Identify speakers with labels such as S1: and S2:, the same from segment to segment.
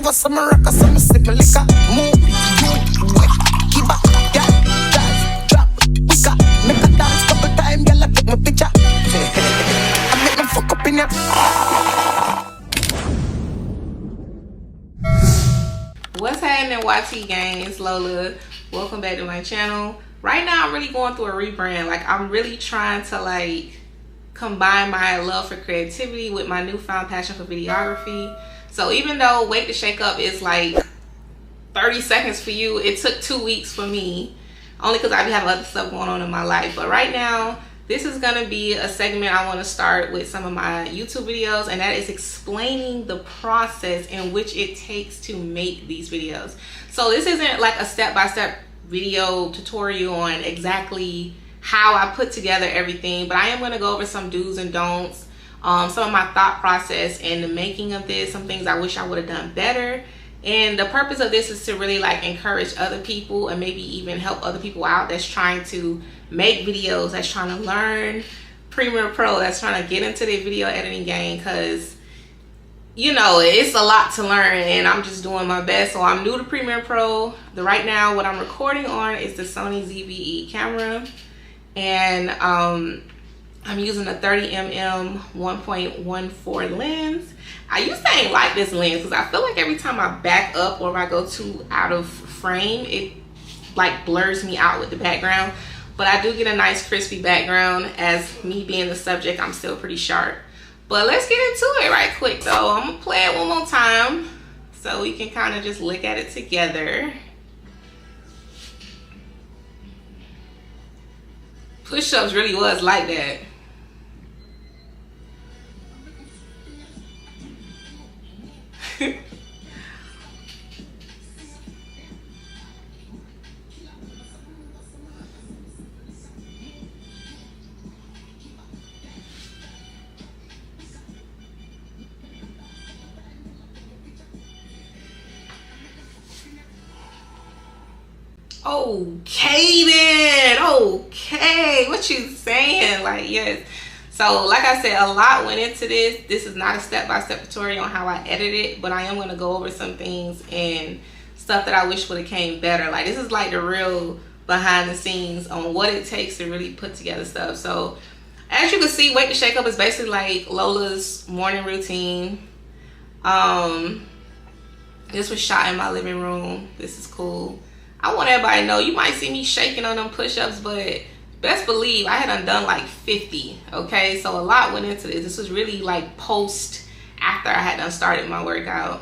S1: river, some rock, some sip my liquor. Move, you, wet, keep up, yeah, dance, drop, wicca. Make a dance couple times, girl, I take my picture. I make me fuck up in ya.
S2: What's happening, YT gang? It's Lola. Welcome back to my channel. Right now I'm really going through a rebrand. Like, I'm really trying to combine my love for creativity with my newfound passion for videography. So even though Wait to Shake Up is like 30 seconds for you, it took 2 weeks for me, only because I have other stuff going on in my life. But right now, this is gonna be a segment I want to start with some of my YouTube videos, and that is explaining the process in which it takes to make these videos. So this isn't like a step-by-step video tutorial on exactly how I put together everything, but I am going to go over some do's and don'ts, some of my thought process in the making of this, some things I wish I would have done better. And the purpose of this is to really encourage other people and maybe even help other people out that's trying to make videos, that's trying to learn Premiere Pro, that's trying to get into the video editing game, because you know, it's a lot to learn and I'm just doing my best. So I'm new to Premiere Pro. Right now what I'm recording on is the Sony ZV-E camera, and I'm using a 30mm 1.14 lens. I used to ain't like this lens because I feel like every time I back up or if I go too out of frame, it blurs me out with the background. But I do get a nice crispy background. As me being the subject, I'm still pretty sharp. But let's get into it right quick though. I'm gonna play it one more time so we can kind of just look at it together. Push-ups really was like that. Okay then, okay, what you saying? Yes. So like I said, a lot went into this. This is not a step-by-step tutorial on how I edit it, but I am going to go over some things and stuff that I wish would have came better. This is the real behind the scenes on what it takes to really put together stuff. So as you can see, Wait to Shake Up is basically Lola's morning routine. This was shot in my living room. This is cool. I want everybody to know, you might see me shaking on them push-ups, but best believe I had done 50, okay? So a lot went into this. This was really post after I had done started my workout.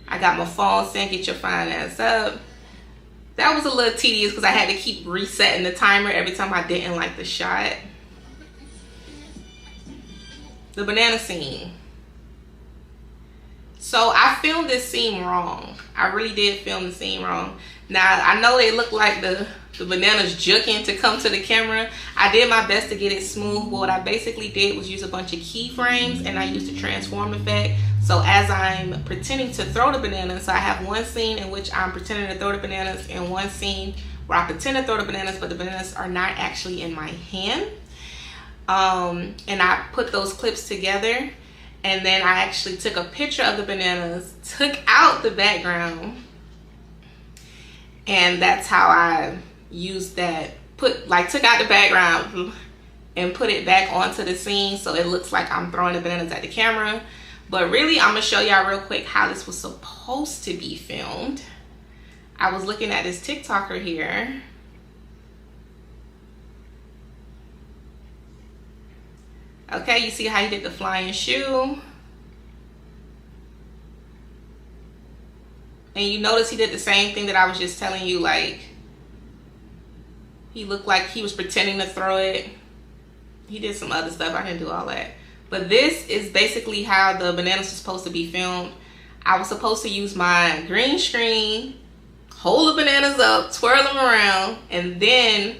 S2: I got my phone saying, get your fine ass up. That was a little tedious because I had to keep resetting the timer every time I didn't like the shot. The banana scene. So I filmed this scene wrong. I really did film the scene wrong. Now I know they look like the bananas juking to come to the camera. I did my best to get it smooth, but what I basically did was use a bunch of keyframes and I used a transform effect. So as I'm pretending to throw the bananas, so I have one scene in which I'm pretending to throw the bananas and one scene where I pretend to throw the bananas, but the bananas are not actually in my hand. And I put those clips together. And then I actually took a picture of the bananas, took out the background, and that's how I used that. Took out the background and put it back onto the scene so it looks like I'm throwing the bananas at the camera. But really, I'm gonna show y'all real quick how this was supposed to be filmed. I was looking at this TikToker here. Okay, you see how he did the flying shoe? And you notice he did the same thing that I was just telling you, he looked like he was pretending to throw it. He did some other stuff, I didn't do all that. But this is basically how the bananas were supposed to be filmed. I was supposed to use my green screen, hold the bananas up, twirl them around, and then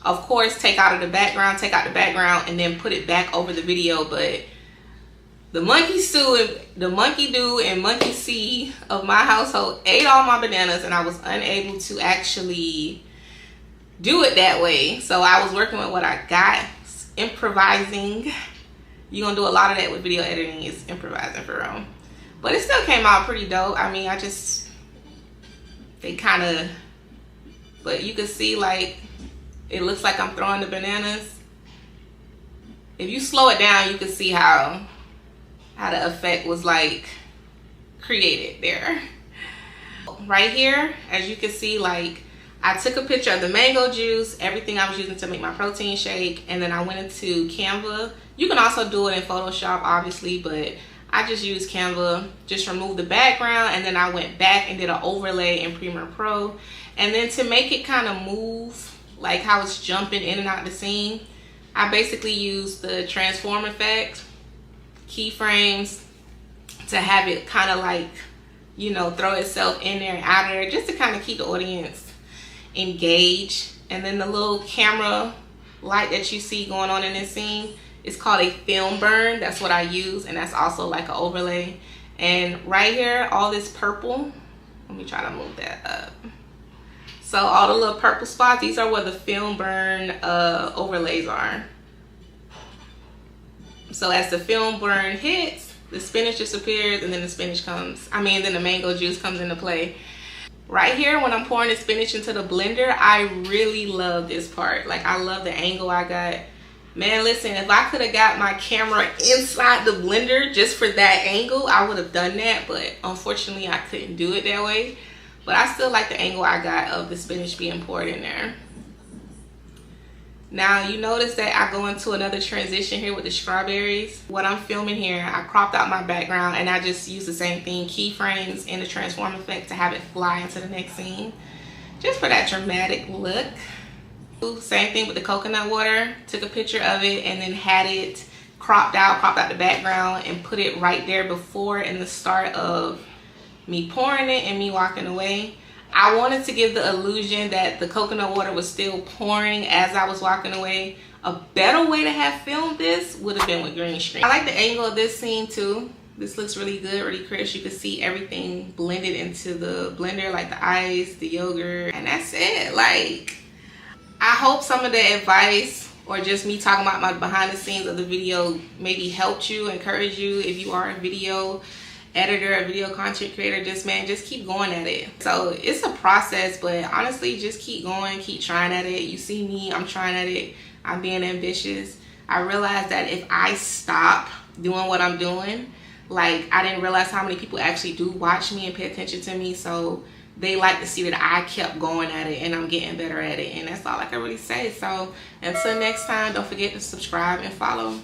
S2: of course take out the background, and then put it back over the video. But the monkey do and monkey see of my household ate all my bananas, and I was unable to actually do it that way. So I was working with what I got, improvising. You're gonna do a lot of that with video editing, is improvising for real. But it still came out pretty dope. I mean, but you can see like, it looks like I'm throwing the bananas. If you slow it down, you can see how the effect was like created there. Right here, as you can see, like I took a picture of the mango juice, everything I was using to make my protein shake, and then I went into Canva. You can also do it in Photoshop, obviously, but I just used Canva, just removed the background, and then I went back and did an overlay in Premiere Pro. And then to make it kind of move, like how it's jumping in and out the scene, I basically used the transform effect, keyframes, to have it kind of like, you know, throw itself in there and out of there, just to kind of keep the audience engaged. And then the little camera light that you see going on in this scene is called a film burn. That's what I use, and that's also like an overlay. And right here, all this purple, let me try to move that up. So all the little purple spots, these are where the film burn overlays are. So as the film burn hits, the spinach disappears, and then the spinach comes, then the mango juice comes into play. Right here, when I'm pouring the spinach into the blender, I really love this part. Like, I love the angle I got. Man, listen, if I could have got my camera inside the blender just for that angle, I would have done that, but unfortunately I couldn't do it that way. But I still like the angle I got of the spinach being poured in there. Now, you notice that I go into another transition here with the strawberries. What I'm filming here, I cropped out my background and I just used the same thing, keyframes in the transform effect to have it fly into the next scene, just for that dramatic look. Same thing with the coconut water. Took a picture of it and then had it cropped out the background and put it right there before in the start of me pouring it and me walking away. I wanted to give the illusion that the coconut water was still pouring as I was walking away. A better way to have filmed this would have been with green screen. I like the angle of this scene too. This looks really good, really crisp. You can see everything blended into the blender, like the ice, the yogurt, and that's it. Like, I hope some of the advice or just me talking about my behind the scenes of the video maybe helped you, encourage you if you are a video editor, a video content creator. Just keep going at it. So it's a process, but honestly, just keep going, keep trying at it. You see me, I'm trying at it. I'm being ambitious. I realized that if I stop doing what I'm doing, like, I didn't realize how many people actually do watch me and pay attention to me. So they like to see that I kept going at it and I'm getting better at it. And that's all I can really say. So until next time, don't forget to subscribe and follow.